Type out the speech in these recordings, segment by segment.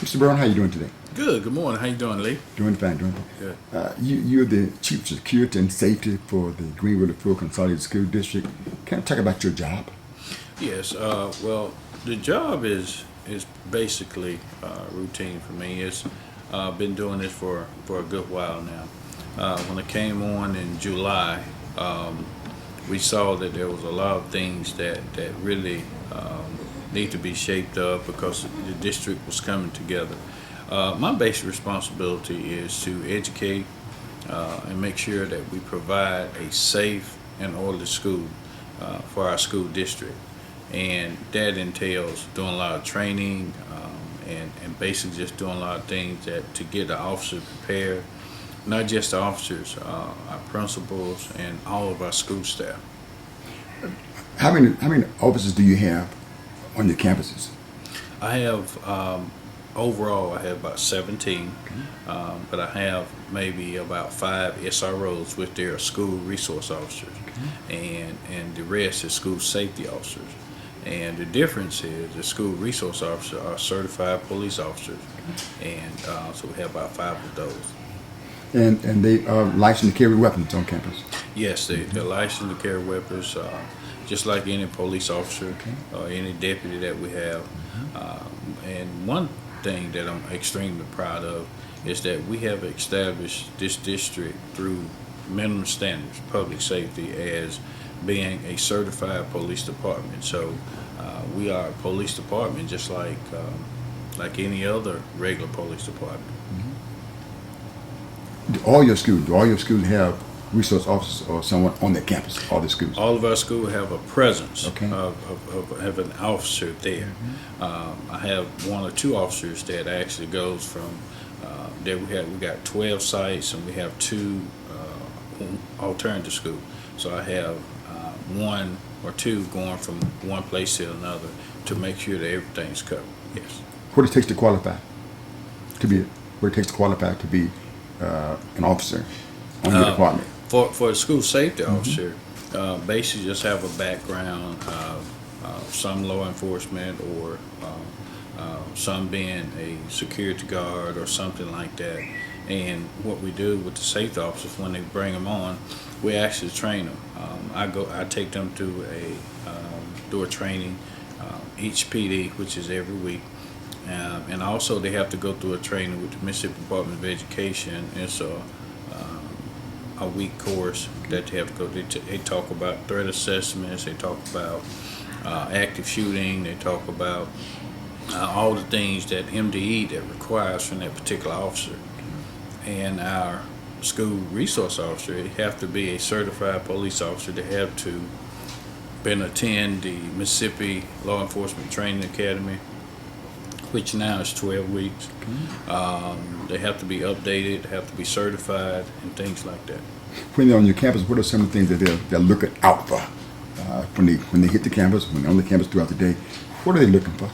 Mr. Brown, how you doing today? Good. Good morning. How you doing, Lee? Doing fine, doing fine. Good. You're the Chief of Security and Safety for the Greenville Full Consolidated School District. Can you talk about your job? Yes. Well, the job is basically routine for me. It's been doing this for a good while now. When I came on in July, we saw that there was a lot of things that really need to be shaped up because the district was coming together. My basic responsibility is to educate and make sure that we provide a safe and orderly school for our school district. And that entails doing a lot of training and basically just doing a lot of things to get the officers prepared, not just the officers, our principals and all of our school staff. How many officers do you have on your campuses? I have overall I have about 17, but I have maybe about 5 SROs, which they are school resource officers, and the rest is school safety officers. And the difference is the school resource officers are certified police officers, and so we have about 5 of those. And they are licensed to carry weapons on campus? Yes, they're licensed to carry weapons, just like any police officer or any deputy that we have. And one thing that I'm extremely proud of is that we have established this district through minimum standards, public safety, as being a certified police department. So we are a police department just like any other regular police department. Do all your schools have resource officers or someone on their campus, all the schools? All of our schools have a presence Okay. of have an officer there. I have 1 or 2 officers that actually goes from there. We got 12 sites and we have 2 alternative schools. So I have 1 or 2 going from one place to another to make sure that everything's covered. Yes. What it takes to qualify to be an officer on your department? For a school safety officer, basically just have a background of some law enforcement or some being a security guard or something like that. And what we do with the safety officers when they bring them on, we actually train them. I take them through a training each PD, which is every week. And also they have to go through a training with the Mississippi Department of Education. It's a week course that they have to go. They talk about threat assessments. They talk about active shooting. They talk about all the things that MDE that requires from that particular officer. And our school resource officer, they have to be a certified police officer. They have to been attend the Mississippi Law Enforcement Training Academy, which now is 12 weeks. They have to be updated, have to be certified, and things like that. When they're on your campus, what are some of the things that they're looking out for when they hit the campus, when they're on the campus throughout the day? What are they looking for?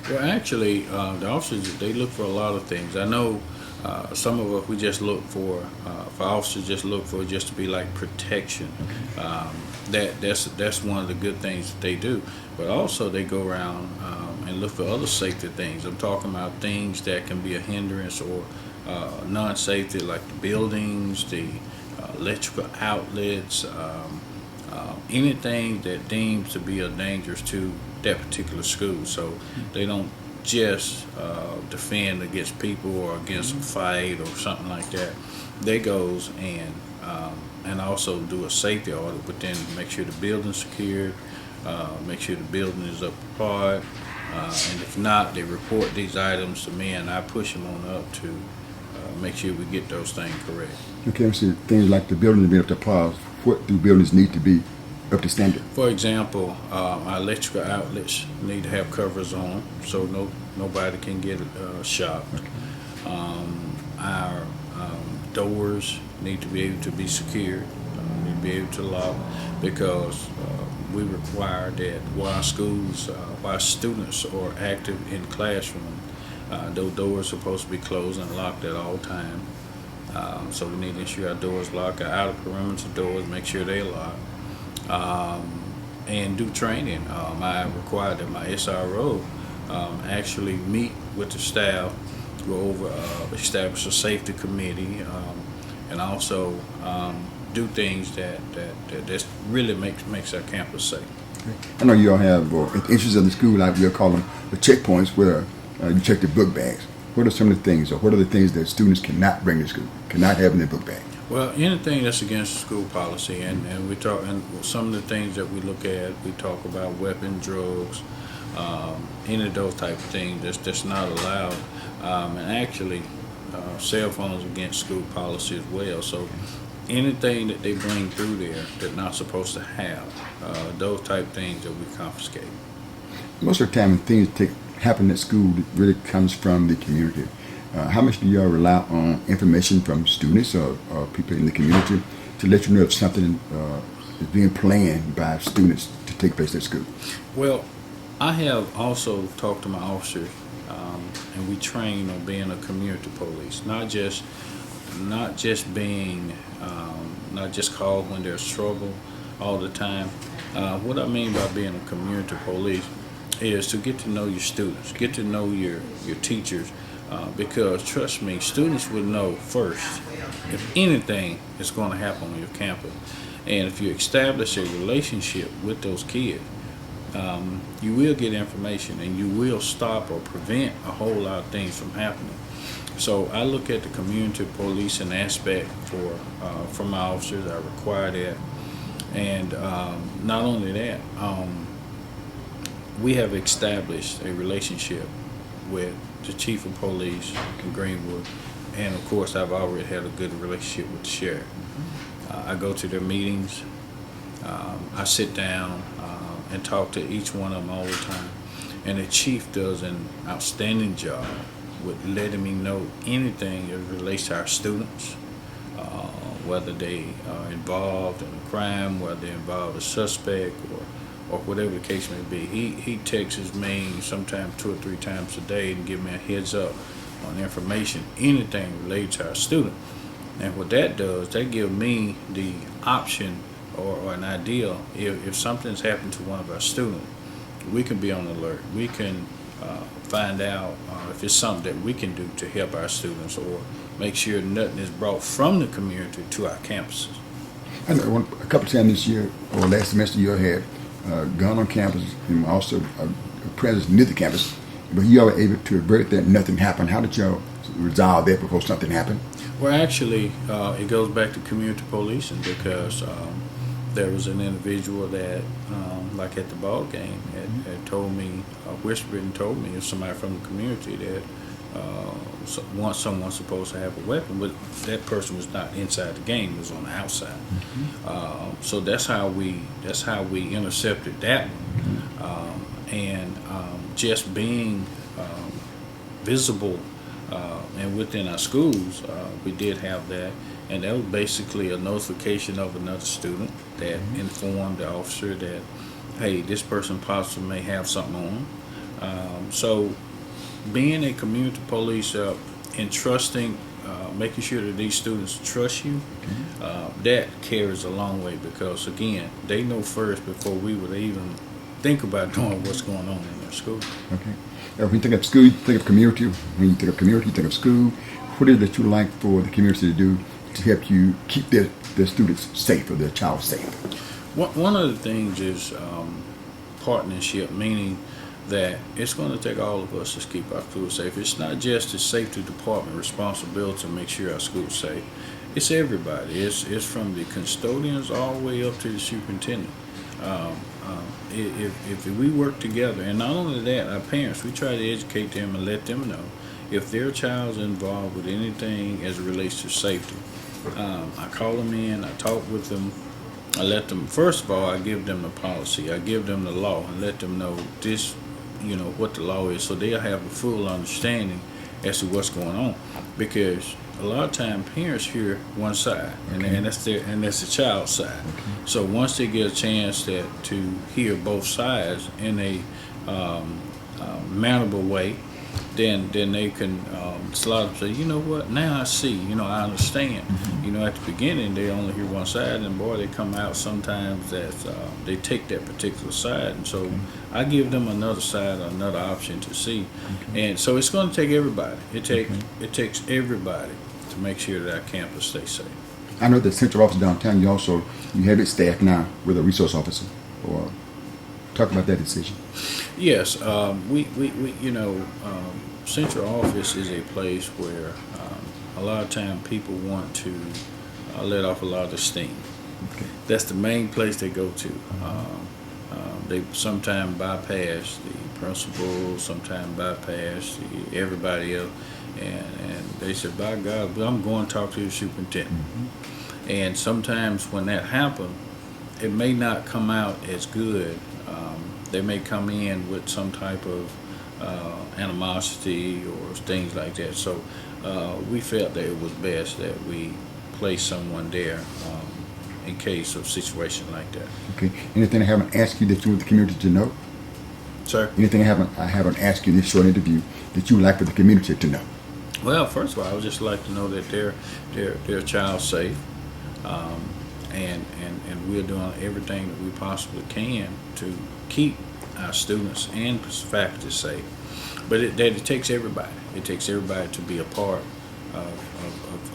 Well, actually, the officers, they look for a lot of things. I know some of us, we just look for officers, just look for just to be like protection. That's one of the good things that they do. But also they go around and look for other safety things. I'm talking about things that can be a hindrance or non-safety, like the buildings, the electrical outlets, anything that deems to be a danger to that particular school. So they don't just defend against people or against a fight or something like that. They goes and also do a safety audit within, make sure the building's secured, make sure the building is up to par, and if not, they report these items to me and I push them on up to make sure we get those things correct. Okay, so things like the building being up to par, what do buildings need to be up to standard? For example, our electrical outlets need to have covers on so nobody can get shocked. Our doors need to be able to be secured, need to be able to lock, because we require that while students are active in classroom, those doors are supposed to be closed and locked at all times. So we need to ensure our doors locked, our outer perimeter doors, make sure they're locked. And do training. I require that my SRO actually meet with the staff, go over, establish a safety committee, and also do things that really makes our campus safe. I know you all have interests of the school out there, call them the checkpoints where you check the book bags. What are some of the things, or what are the things that students cannot bring to school, cannot have in their book bag? Well, anything that's against school policy, and we talk, and some of the things that we look at, we talk about weapons, drugs, any of those type of things that's not allowed, and actually cell phones against school policy as well. So anything that they bring through there they're not supposed to have, those type of things that we confiscate. Most of the time when things happen at school, it really comes from the community. How much do y'all rely on information from students or people in the community to let you know if something is being planned by students to take place at school? Well, I have also talked to my officers, and we train on being a community police, not just being, not just called when there's trouble all the time. What I mean by being a community police is to get to know your students, get to know your teachers, because trust me, students would know first if anything is going to happen on your campus. And if you establish a relationship with those kids, you will get information and you will stop or prevent a whole lot of things from happening. So I look at the community policing aspect for my officers. I require that. And not only that, we have established a relationship with the chief of police in Greenwood, and of course I've already had a good relationship with the sheriff. I go to their meetings, I sit down and talk to each one of them all the time, and the chief does an outstanding job with letting me know anything that relates to our students, whether they are involved in a crime, whether they involve a suspect, or whatever the case may be. He texts me sometimes 2 or 3 times a day and give me a heads up on information, anything related to our student. And what that does, that gives me the option or an idea if something's happened to one of our students, we can be on alert. We can find out if it's something that we can do to help our students, or make sure nothing is brought from the community to our campuses. I know a couple of times this year or last semester you had gone on campus and also a presence near the campus, but you all were able to avert that nothing happened. How did y'all resolve that before something happened? Well, actually, it goes back to community policing, because there was an individual that, like at the ball game, had told me, whispered and told me, if somebody from the community that someone's supposed to have a weapon, but that person was not inside the game; it was on the outside. So that's how we intercepted that one, and just being visible and within our schools, we did have that. And that was basically a notification of another student that informed the officer that, hey, this person possibly may have something on them. So being a community police and trusting, making sure that these students trust you, that carries a long way, because, again, they know first before we would even think about doing what's going on in their school. Okay. When you think of school, you think of community. When you think of community, you think of school. What is it that you like for the community to do to help you keep their students safe or their child safe? One of the things is partnership, meaning that it's going to take all of us to keep our schools safe. It's not just the safety department responsibility to make sure our school's safe. It's everybody. It's from the custodians all the way up to the superintendent. If we work together, and not only that, our parents, we try to educate them and let them know if their child's involved with anything as it relates to safety. I call them in, I talk with them, I let them, first of all, I give them the policy, I give them the law, and let them know this, what the law is, so they'll have a full understanding as to what's going on. Because a lot of times parents hear one side, and that's the child's side. So once they get a chance to hear both sides in a manageable way, then they can a lot of them say, you know what, now I see, I understand. At the beginning they only hear one side, and boy, they come out sometimes that they take that particular side, and so I give them another side, another option to see. And so it's going to take everybody. It takes everybody to make sure that our campus stays safe. I know the central office downtown, you have it staffed now with a resource officer. Or talk about that decision. Yes, we central office is a place where a lot of time people want to let off a lot of the steam. Okay. That's the main place they go to. They sometimes bypass the principal, sometimes bypass everybody else, and they said, by God, I'm going to talk to the superintendent. And sometimes when that happens, it may not come out as good. They may come in with some type of animosity or things like that. So we felt that it was best that we place someone there in case of situation like that. Okay. Anything I haven't asked you that you want the community to know? Sir? Anything I haven't asked you in this short interview that you would like for the community to know? Well, first of all, I would just like to know that their child's safe, and we're doing everything that we possibly can to keep our students and faculty safe. But it takes everybody. It takes everybody to be a part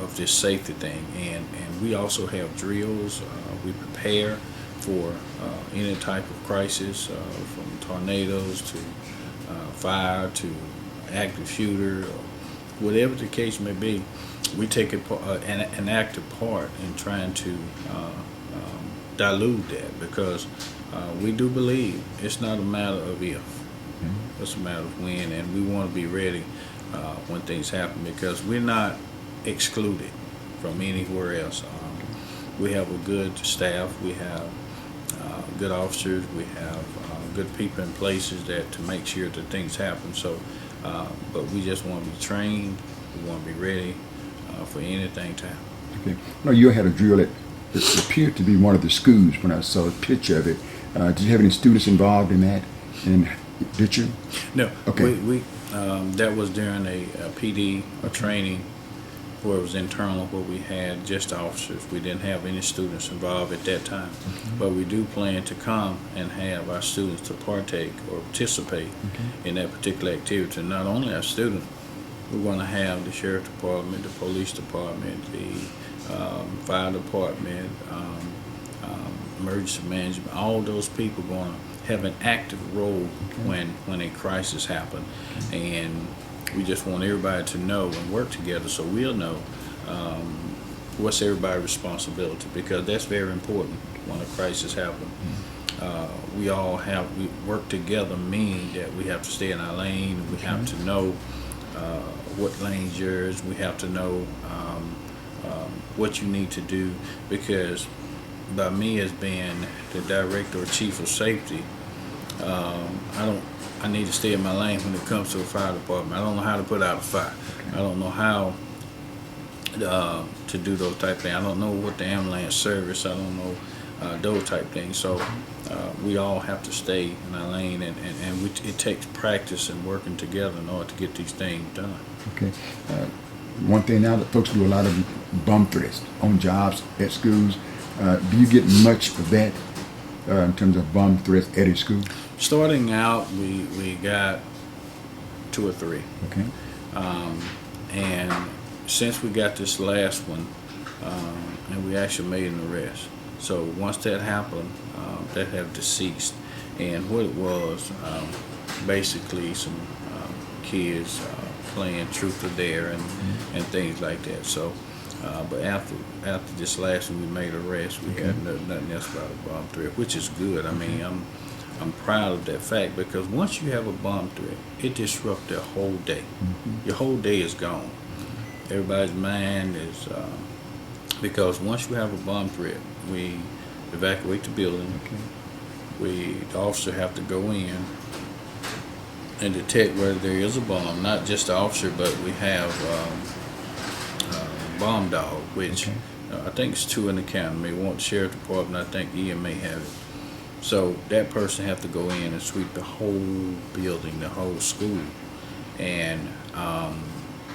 of this safety thing. And we also have drills. We prepare for any type of crisis, from tornadoes to fire to active shooter, or whatever the case may be. We take an active part in trying to dilute that, because we do believe it's not a matter of if, it's a matter of when, and we want to be ready when things happen, because we're not excluded from anywhere else. We have a good staff, we have good officers, we have good people in places that to make sure that things happen. So, but we just want to be trained, we want to be ready for anything to happen. Okay. No, you had a drill that appeared to be one of the schools when I saw a picture of it. Did you have any students involved in that? And did you? No. Okay. We that was during a PD, a training where it was internal, where we had just officers. We didn't have any students involved at that time. But we do plan to come and have our students to partake or participate in that particular activity. Not only our students, we're going to have the sheriff department, the police department, the fire department, emergency management. All those people going to have an active role when a crisis happens, and we just want everybody to know and work together so we'll know what's everybody's responsibility, because that's very important when a crisis happens. We work together, meaning that we have to stay in our lane. We have to know what lane's yours. We have to know what you need to do, because by me as being the director or chief of safety, I need to stay in my lane when it comes to the fire department. I don't know how to put out a fire. I don't know how to do those type of things. I don't know what the ambulance service. I don't know those type of things. So we all have to stay in our lane, and it takes practice and working together in order to get these things done. Okay. One thing now that folks do a lot of bum threats on jobs at schools. Do you get much of that in terms of bum threats at a school? Starting out, we got 2 or 3. Okay. And since we got this last one, and we actually made an arrest. So once that happened, that have deceased. And what it was, basically some kids playing truth or dare and things like that. So, but after this last one, we made an arrest. We had nothing else about a bomb threat, which is good. I mean, I'm proud of that fact, because once you have a bomb threat, it disrupts their whole day. Your whole day is gone. Everybody's mind is, because once you have a bomb threat, we evacuate the building. The officer have to go in and detect whether there is a bomb. Not just the officer, but we have bomb dog, which I think it's 2 in the county. Maybe one sheriff department. I think EMA have it. So that person have to go in and sweep the whole building, the whole school, and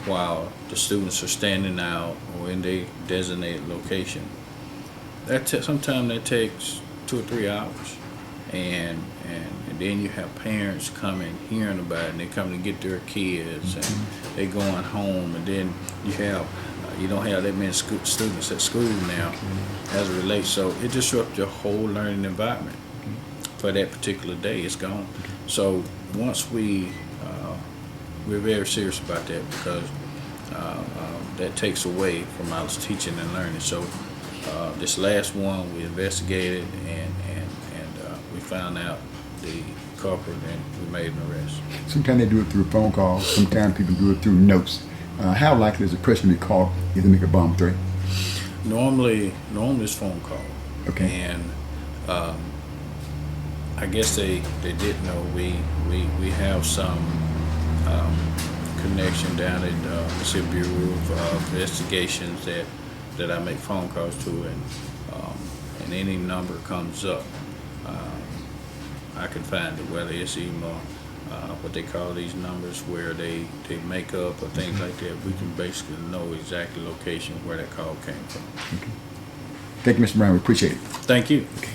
while the students are standing out or in their designated location, sometimes that takes 2 or 3 hours, and then you have parents coming, hearing about it, and they come to get their kids, and they going home, and then you don't have that many students at school now as it relates, so it disrupts your whole learning environment for that particular day. It's gone. So once we're very serious about that, because that takes away from our teaching and learning. So this last one we investigated, and we found out the culprit, and we made an arrest. Sometimes they do it through phone calls. Sometimes people do it through notes. How likely is a person to be called if they make a bomb threat? Normally it's phone call. Okay. And I guess they didn't know we have some connection down at Mississippi Bureau of Investigations that I make phone calls to, and any number comes up, I can find it, whether it's email, what they call these numbers where they make up or things like that. We can basically know exactly location where that call came from. Okay. Thank you, Mr. Brown. We appreciate it. Thank you. Okay.